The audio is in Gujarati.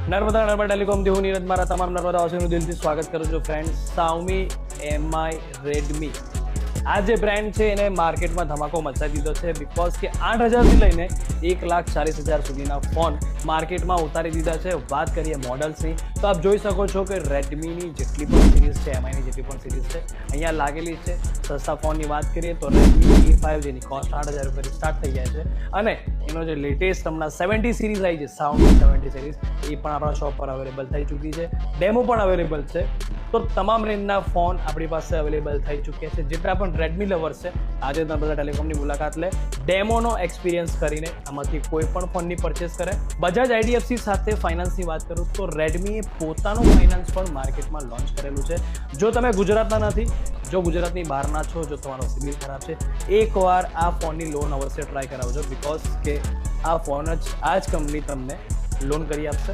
નર્મદા ટેલિકોમથી હું નીરજ મારા તમામ નર્મદાવાસીઓનું દિલથી સ્વાગત કરું છું ફ્રેન્ડ્સ. Xiaomi Mi Redmi આ જે બ્રાન્ડ છે એને માર્કેટમાં ધમાકો મચાવી દીધો છે બિકોઝ કે 8,000થી લઈને 1,40,000 સુધીના ફોન માર્કેટમાં ઉતારી દીધા છે. વાત કરીએ મોડલ્સની તો આપ જોઈ શકો છો કે રેડમીની જેટલી પણ સિરીઝ છે, એમઆઈની જેટલી પણ સિરીઝ છે અહીંયા લાગેલી છે. સસ્તા ફોનની વાત કરીએ તો રેડમી A5 જેની કોસ્ટ 8,000 રૂપિયાથી સ્ટાર્ટ થઈ જાય છે અને એનો જે લેટેસ્ટ હમણાં 70 સિરીઝ આવી છે, Xiaomi 70 સિરીઝ, એ પણ આપણા શોપ પર અવેલેબલ થઈ ચૂકી છે. ડેમો પણ અવેલેબલ છે. તો તમામ રેન્જના ફોન આપણી પાસે અવેલેબલ થઈ ચૂક્યા છે. જેટલા પણ રેડમી લવર્સ છે આજે નર્મદા ટેલિકોમની મુલાકાત લે, ડેમોનો એક્સપિરિયન્સ કરીને આમાંથી કોઈ પણ ફોનની પરચેસ કરે. બજાજ IDFC સાથે ફાઇનાન્સની વાત કરું તો રેડમીએ પોતાનું ફાઇનાન્સ પણ માર્કેટમાં લોન્ચ કરેલું છે. જો તમે ગુજરાતના નથી, જો ગુજરાતની બહારના છો, જો તમારો સિબિલ ખરાબ છે, એકવાર આ ફોનની લોન અવશ્ય ટ્રાય કરાવજો બિકોઝ કે આ ફોન જ આ જ કંપની તમને લોન કરી આપશે